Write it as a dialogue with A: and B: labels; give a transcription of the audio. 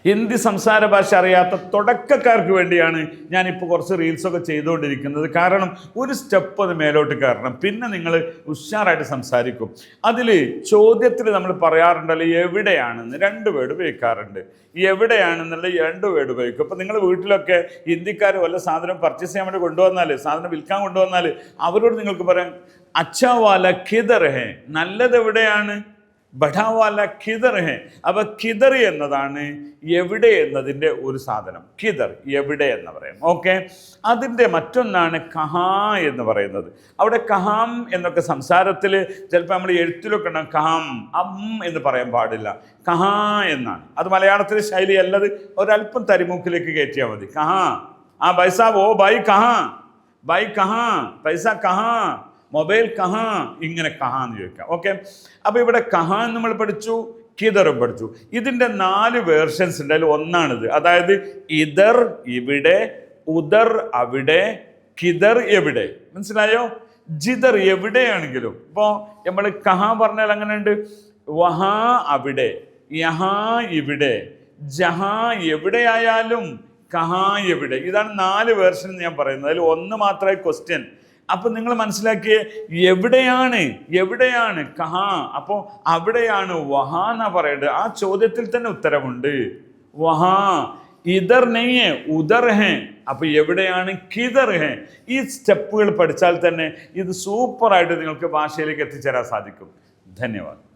A: ഹിന്ദി സംസാര ഭാഷ അറിയാത്ത തുടക്കക്കാർക്ക് വേണ്ടിയാണ് ഞാനിപ്പോൾ കുറച്ച് റീൽസൊക്കെ ചെയ്തുകൊണ്ടിരിക്കുന്നത്. കാരണം ഒരു സ്റ്റെപ്പ് അത് മേലോട്ട് കയറണം, പിന്നെ നിങ്ങൾ ഉഷാറായിട്ട് സംസാരിക്കും. അതിൽ ചോദ്യത്തിൽ നമ്മൾ പറയാറുണ്ടല്ലോ എവിടെയാണെന്ന്, 2 വേർഡ് ഉപയോഗിക്കാറുണ്ട്. എവിടെയാണെന്നുള്ള 2 വേർഡ് ഉപയോഗിക്കും. അപ്പോൾ നിങ്ങൾ വീട്ടിലൊക്കെ ഹിന്ദിക്കാർ വല്ല സാധനം പർച്ചേസ് ചെയ്യാൻ വേണ്ടി കൊണ്ടുവന്നാൽ, സാധനം വിൽക്കാൻ കൊണ്ടുവന്നാൽ അവരോട് നിങ്ങൾക്ക് പറയാം അച്ഛാ വാല കിദർ ഹേ, നല്ലത് എവിടെയാണ്, ബഡാവാല കിദർ ഹേ. അപ്പോൾ കിദർ എന്നതാണ് എവിടെ എന്നതിൻ്റെ ഒരു സാധനം, കിദർ എവിടെ എന്ന് പറയും. ഓക്കെ, അതിൻ്റെ മറ്റൊന്നാണ് കഹാ എന്ന് പറയുന്നത്. അവിടെ കഹാം എന്നൊക്കെ സംസാരത്തിൽ ചിലപ്പോൾ നമ്മൾ എഴുത്തിലൊക്കെ ഉണ്ടാകും കഹാം, എന്ന് പറയാൻ പാടില്ല, കഹാ എന്നാണ്. അത് മലയാളത്തിലെ ശൈലി അല്ലത്, ഒരല്പം തരിമൂക്കിലേക്ക് കയറ്റിയാൽ മതി. കഹാ, ആ ബൈസാബ്, ഓ ബൈ കഹാ, ബൈ കഹാ, പൈസ കഹാ, മൊബൈൽ കഹാ, ഇങ്ങനെ കഹാ എന്ന് ചോദിക്കാം. ഓക്കെ, അപ്പോൾ ഇവിടെ കഹാ നമ്മൾ പഠിച്ചു, കിദറും പഠിച്ചു. ഇതിൻ്റെ 4 വേർഷൻസ് ഉണ്ട്. അതിൽ ഒന്നാണിത്. അതായത് ഇദർ ഇവിടെ, ഉദർ അവിടെ, കിദർ എവിടെ. മനസ്സിലായോ? ജിദർ എവിടെയാണെങ്കിലും. ഇപ്പോൾ നമ്മൾ കഹാ പറഞ്ഞാൽ അങ്ങനെ ഉണ്ട്, വഹാ അവിടെ, യഹാ ഇവിടെ, ജഹാ എവിടെയായാലും, കഹാ എവിടെ. ഇതാണ് 4 വേർഷൻ ഞാൻ പറയുന്നത്. അതിൽ ഒന്ന് മാത്രമായി ക്വസ്റ്റ്യൻ. അപ്പോൾ നിങ്ങൾ മനസ്സിലാക്കിയേ, എവിടെയാണ്, എവിടെയാണ് കഹാ, അപ്പോൾ അവിടെയാണ് വഹാ എന്നാ പറയേണ്ടത്. ആ ചോദ്യത്തിൽ തന്നെ ഉത്തരമുണ്ട്, വഹാ. ഇദർ നെയ്യേ ഉദർ ഹേ, അപ്പോൾ എവിടെയാണ് കിദർ ഹേ. ഈ സ്റ്റെപ്പുകൾ പഠിച്ചാൽ തന്നെ ഇത് സൂപ്പറായിട്ട് നിങ്ങൾക്ക് ഭാഷയിലേക്ക് എത്തിച്ചേരാൻ സാധിക്കും. ധന്യവാദം.